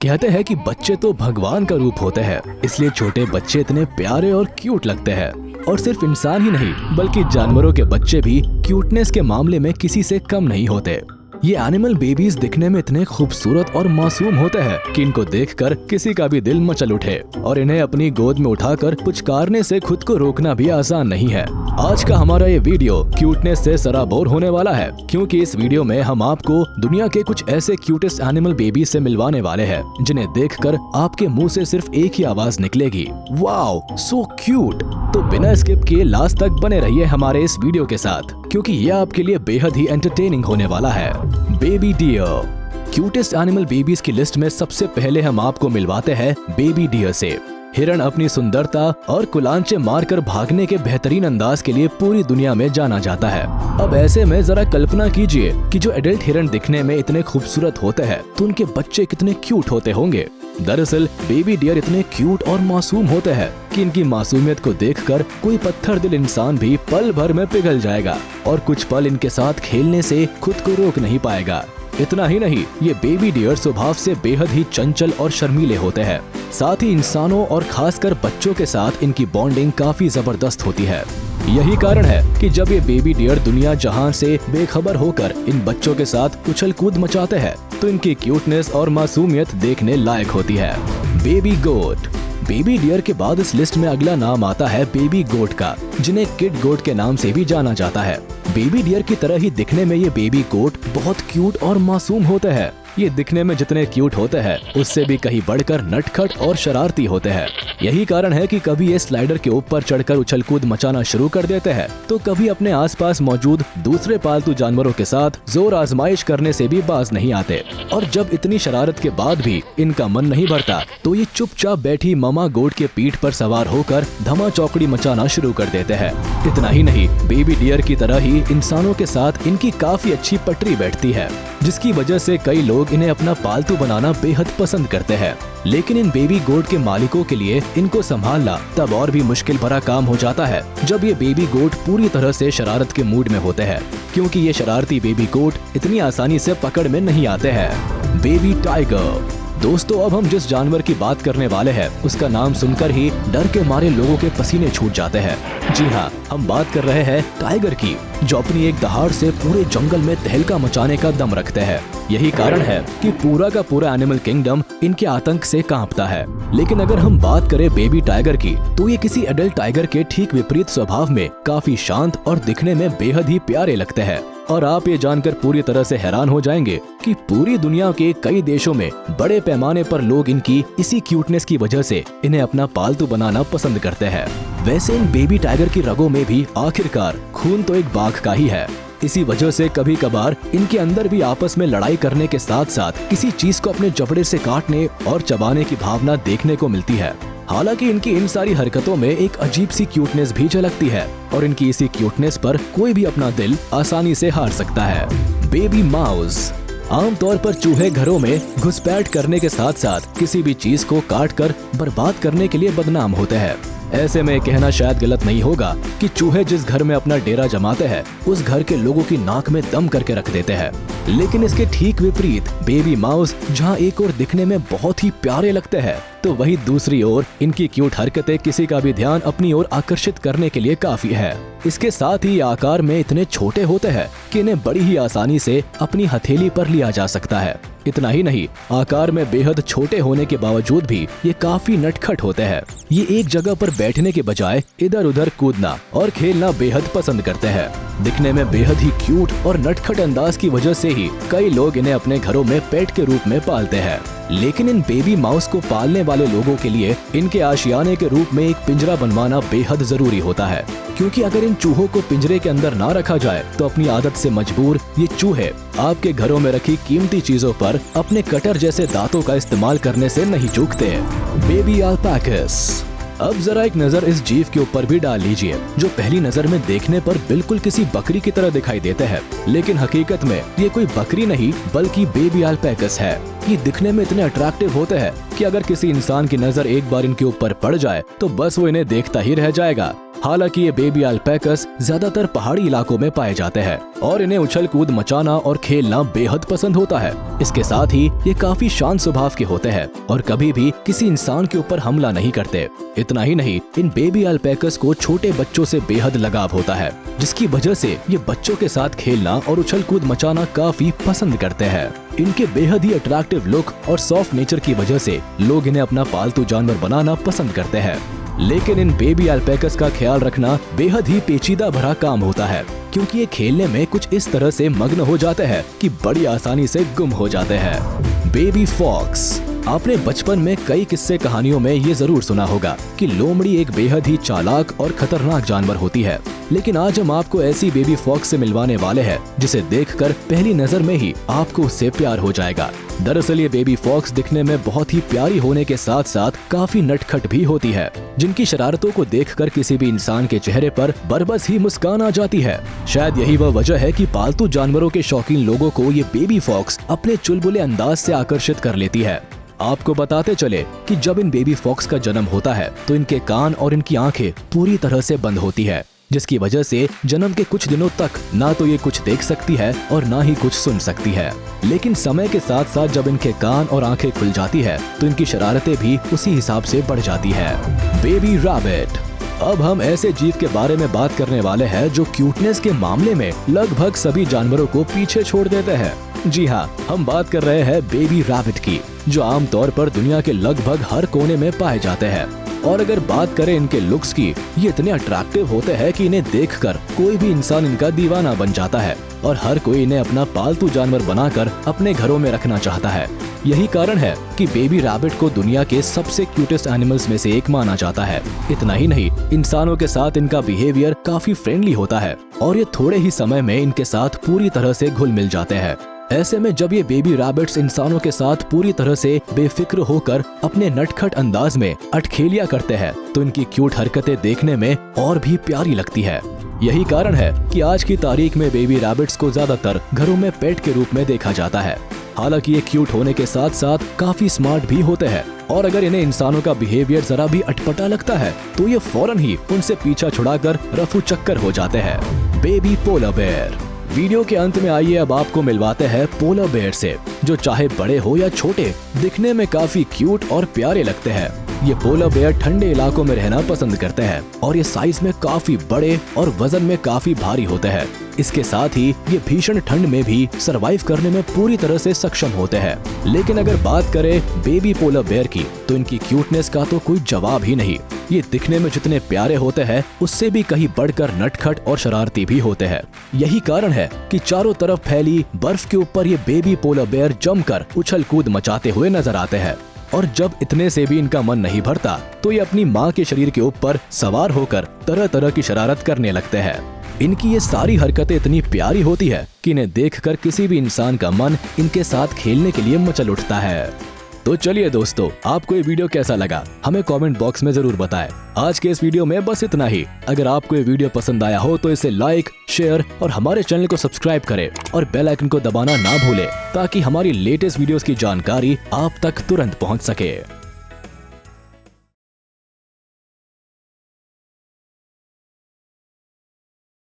कहते हैं कि बच्चे तो भगवान का रूप होते हैं, इसलिए छोटे बच्चे इतने प्यारे और क्यूट लगते हैं। और सिर्फ इंसान ही नहीं बल्कि जानवरों के बच्चे भी क्यूटनेस के मामले में किसी से कम नहीं होते। ये एनिमल बेबीज दिखने में इतने खूबसूरत और मासूम होते हैं कि इनको देखकर किसी का भी दिल मचल उठे और इन्हें अपनी गोद में उठाकर पुचकारने से खुद को रोकना भी आसान नहीं है। आज का हमारा ये वीडियो क्यूटनेस से सराबोर होने वाला है, क्योंकि इस वीडियो में हम आपको दुनिया के कुछ ऐसे क्यूटेस्ट एनिमल बेबी से मिलवाने वाले हैं जिन्हें देखकर आपके मुंह से सिर्फ एक ही आवाज निकलेगी, वाओ सो क्यूट। तो बिना स्किप किए लास्ट तक बने रहिए हमारे इस वीडियो के साथ, क्योंकि यह आपके लिए बेहद ही एंटरटेनिंग होने वाला है। Baby deer. Cutest animal babies की लिस्ट में सबसे पहले हम आपको मिलवाते हैं बेबी डियर से। हिरण अपनी सुंदरता और कुलांचे मारकर भागने के बेहतरीन अंदाज के लिए पूरी दुनिया में जाना जाता है। अब ऐसे में जरा कल्पना कीजिए कि जो एडल्ट हिरण दिखने में इतने खूबसूरत होते हैं तो उनके बच्चे कितने क्यूट होते होंगे। दरअसल बेबी डियर इतने क्यूट और मासूम होते हैं कि इनकी मासूमियत को देखकर कोई पत्थर दिल इंसान भी पल भर में पिघल जाएगा और कुछ पल इनके साथ खेलने से खुद को रोक नहीं पाएगा। इतना ही नहीं, ये बेबी डियर स्वभाव से बेहद ही चंचल और शर्मीले होते हैं। साथ ही इंसानों और खासकर बच्चों के साथ इनकी बॉन्डिंग काफी जबरदस्त होती है। यही कारण है कि जब ये बेबी डियर दुनिया जहान से बेखबर होकर इन बच्चों के साथ उछल कूद मचाते हैं तो इनकी क्यूटनेस और मासूमियत देखने लायक होती है। बेबी गोट। बेबी डियर के बाद इस लिस्ट में अगला नाम आता है बेबी गोट का, जिन्हें किड गोट के नाम से भी जाना जाता है। बेबी डियर की तरह ही दिखने में ये बेबी गोट बहुत क्यूट और मासूम होते हैं। ये दिखने में जितने क्यूट होते हैं उससे भी कहीं बढ़कर नटखट और शरारती होते हैं। यही कारण है कि कभी ये स्लाइडर के ऊपर चढ़कर उछल कूद मचाना शुरू कर देते हैं तो कभी अपने आसपास मौजूद दूसरे पालतू जानवरों के साथ जोर आजमाइश करने से भी बाज नहीं आते। और जब इतनी शरारत के बाद भी इनका मन नहीं भरता तो ये चुपचाप बैठी मामा गोट के पीठ पर सवार होकर धमा चौकड़ी मचाना शुरू कर देते हैं। इतना ही नहीं, बेबी डियर की तरह ही इंसानों के साथ इनकी काफी अच्छी पटरी बैठती है, जिसकी वजह से कई लोग इन्हें अपना पालतू बनाना बेहद पसंद करते हैं। लेकिन इन बेबी गोट के मालिकों के लिए इनको संभालना तब और भी मुश्किल भरा काम हो जाता है जब ये बेबी गोट पूरी तरह से शरारत के मूड में होते हैं, क्योंकि ये शरारती बेबी गोट इतनी आसानी से पकड़ में नहीं आते हैं। Baby tiger. दोस्तों, अब हम जिस जानवर की बात करने वाले हैं उसका नाम सुनकर ही डर के मारे लोगों के पसीने छूट जाते हैं। जी हाँ, हम बात कर रहे हैं टाइगर की, जो अपनी एक दहाड़ से पूरे जंगल में तहलका मचाने का दम रखते हैं। यही कारण है कि पूरा का पूरा एनिमल किंगडम इनके आतंक से कांपता है। लेकिन अगर हम बात करें बेबी टाइगर की तो ये किसी एडल्ट टाइगर के ठीक विपरीत स्वभाव में काफी शांत और दिखने में बेहद ही प्यारे लगते हैं। और आप ये जानकर पूरी तरह से हैरान हो जाएंगे कि पूरी दुनिया के कई देशों में बड़े पैमाने पर लोग इनकी इसी क्यूटनेस की वजह से इन्हें अपना पालतू बनाना पसंद करते हैं। वैसे इन बेबी टाइगर की रगों में भी आखिरकार खून तो एक बाघ का ही है। इसी वजह से कभी कभार इनके अंदर भी आपस में लड़ाई करने के साथ साथ किसी चीज को अपने जबड़े से काटने और चबाने की भावना देखने को मिलती है। हालांकि इनकी इन सारी हरकतों में एक अजीब सी क्यूटनेस भी झलकती है और इनकी इसी क्यूटनेस पर कोई भी अपना दिल आसानी से हार सकता है। Baby mouse. आमतौर पर चूहे घरों में घुसपैठ करने के साथ साथ किसी भी चीज को काट कर बर्बाद करने के लिए बदनाम होते हैं। ऐसे में कहना शायद गलत नहीं होगा कि चूहे जिस घर में अपना डेरा जमाते हैं उस घर के लोगों की नाक में दम करके रख देते हैं। लेकिन इसके ठीक विपरीत बेबी माउस जहां एक ओर दिखने में बहुत ही प्यारे लगते हैं तो वहीं दूसरी ओर इनकी क्यूट हरकतें किसी का भी ध्यान अपनी ओर आकर्षित करने के लिए काफी है। इसके साथ ही आकार में इतने छोटे होते हैं कि इन्हें बड़ी ही आसानी से अपनी हथेली पर लिया जा सकता है। इतना ही नहीं, आकार में बेहद छोटे होने के बावजूद भी ये काफी नटखट होते हैं। ये एक जगह पर बैठने के बजाय इधर उधर कूदना और खेलना बेहद पसंद करते हैं। दिखने में बेहद ही क्यूट और नटखट अंदाज की वजह से ही कई लोग इन्हें अपने घरों में पेट के रूप में पालते हैं। लेकिन इन बेबी माउस को पालने वाले लोगों के लिए इनके आशियाने के रूप में एक पिंजरा बनवाना बेहद जरूरी होता है, क्योंकि अगर इन चूहों को पिंजरे के अंदर ना रखा जाए तो अपनी आदत से मजबूर ये चूहे आपके घरों में रखी कीमती चीजों पर अपने कटर जैसे दांतों का इस्तेमाल करने से नहीं चूकते। बेबी अल्पाकास। अब जरा एक नजर इस जीव के ऊपर भी डाल लीजिए, जो पहली नजर में देखने पर बिल्कुल किसी बकरी की तरह दिखाई देते हैं, लेकिन हकीकत में ये कोई बकरी नहीं बल्कि बेबी अल्पाकास है। ये दिखने में इतने अट्रैक्टिव होते हैं कि अगर किसी इंसान की नजर एक बार इनके ऊपर पड़ जाए तो बस वो इन्हें देखता ही रह जाएगा। हालांकि ये बेबी अल्पैकास ज्यादातर पहाड़ी इलाकों में पाए जाते हैं और इन्हें उछल कूद मचाना और खेलना बेहद पसंद होता है। इसके साथ ही ये काफी शांत स्वभाव के होते हैं और कभी भी किसी इंसान के ऊपर हमला नहीं करते। इतना ही नहीं, इन बेबी अल्पैकास को छोटे बच्चों से बेहद लगाव होता है, जिसकी वजह से ये बच्चों के साथ खेलना और उछल कूद मचाना काफी पसंद करते हैं। इनके बेहद ही अट्रैक्टिव लुक और सॉफ्ट नेचर की वजह से लोग इन्हें अपना पालतू जानवर बनाना पसंद करते हैं। लेकिन इन बेबी अल्पैकास का ख्याल रखना बेहद ही पेचीदा भरा काम होता है, क्योंकि ये खेलने में कुछ इस तरह से मग्न हो जाते हैं कि बड़ी आसानी से गुम हो जाते हैं। Baby fox. आपने बचपन में कई किस्से कहानियों में ये जरूर सुना होगा कि लोमड़ी एक बेहद ही चालाक और खतरनाक जानवर होती है, लेकिन आज हम आपको ऐसी बेबी फॉक्स से मिलवाने वाले हैं जिसे देखकर पहली नजर में ही आपको उससे प्यार हो जाएगा। दरअसल ये बेबी फॉक्स दिखने में बहुत ही प्यारी होने के साथ साथ काफी नटखट भी होती है, जिनकी शरारतों को देखकर किसी भी इंसान के चेहरे पर बरबस ही मुस्कान आ जाती है। शायद यही वह वजह है कि पालतू जानवरों के शौकीन लोगों को ये बेबी फॉक्स अपने चुलबुले अंदाज से आकर्षित कर लेती है। आपको बताते चले कि जब इन बेबी फॉक्स का जन्म होता है तो इनके कान और इनकी आंखें पूरी तरह से बंद होती है, जिसकी वजह से जन्म के कुछ दिनों तक ना तो ये कुछ देख सकती है और ना ही कुछ सुन सकती है। लेकिन समय के साथ साथ जब इनके कान और आंखें खुल जाती है तो इनकी शरारतें भी उसी हिसाब से बढ़ जाती है। Baby rabbit. अब हम ऐसे जीव के बारे में बात करने वाले हैं जो क्यूटनेस के मामले में लगभग सभी जानवरों को पीछे छोड़ देते हैं। जी हाँ, हम बात कर रहे हैं बेबी रैबिट की, जो आमतौर पर दुनिया के लगभग हर कोने में पाए जाते हैं। और अगर बात करें इनके लुक्स की, ये इतने अट्रैक्टिव होते हैं कि इन्हें देखकर कोई भी इंसान इनका दीवाना बन जाता है और हर कोई इन्हें अपना पालतू जानवर बनाकर अपने घरों में रखना चाहता है। यही कारण है कि बेबी रैबिट को दुनिया के सबसे क्यूटेस्ट एनिमल्स में से एक माना जाता है। इतना ही नहीं, इंसानों के साथ इनका बिहेवियर काफी फ्रेंडली होता है और ये थोड़े ही समय में इनके साथ पूरी तरह से घुल मिल जाते हैं। ऐसे में जब ये बेबी रैबिट्स इंसानों के साथ पूरी तरह से बेफिक्र होकर अपने नटखट अंदाज में अटखेलियां करते हैं तो इनकी क्यूट हरकतें देखने में और भी प्यारी लगती है। यही कारण है कि आज की तारीख में बेबी रैबिट्स को ज्यादातर घरों में पेट के रूप में देखा जाता है। हालांकि ये क्यूट होने के साथ साथ काफी स्मार्ट भी होते हैं और अगर इन्हें इंसानों का बिहेवियर जरा भी अटपटा लगता है तो ये फौरन ही उनसे पीछा छुड़ाकर रफू चक्कर हो जाते हैं। Baby polar bear. वीडियो के अंत में आइए अब आपको मिलवाते हैं पोलर बेयर से, जो चाहे बड़े हो या छोटे दिखने में काफी क्यूट और प्यारे लगते हैं। ये पोलर बेयर ठंडे इलाकों में रहना पसंद करते हैं और ये साइज में काफी बड़े और वजन में काफी भारी होते हैं। इसके साथ ही ये भीषण ठंड में भी सरवाइव करने में पूरी तरह से सक्षम होते हैं। लेकिन अगर बात करें बेबी पोलर बेयर की तो इनकी क्यूटनेस का तो कोई जवाब ही नहीं। ये दिखने में जितने प्यारे होते हैं उससे भी कहीं बढ़कर नटखट और शरारती भी होते हैं। यही कारण है कि चारों तरफ फैली बर्फ के ऊपर ये बेबी पोलर बेयर जमकर उछल कूद मचाते हुए नजर आते हैं। और जब इतने से भी इनका मन नहीं भरता तो ये अपनी माँ के शरीर के ऊपर सवार होकर तरह तरह की शरारत करने लगते हैं। इनकी ये सारी हरकतें इतनी प्यारी होती है कि इन्हें देखकर किसी भी इंसान का मन इनके साथ खेलने के लिए मचल उठता है। तो चलिए दोस्तों, आपको ये वीडियो कैसा लगा हमें कमेंट बॉक्स में जरूर बताएं। आज के इस वीडियो में बस इतना ही। अगर आपको ये वीडियो पसंद आया हो तो इसे लाइक, शेयर और हमारे चैनल को सब्सक्राइब करें और बेल आइकन को दबाना ना भूलें ताकि हमारी लेटेस्ट वीडियोस की जानकारी आप तक तुरंत पहुंच सके।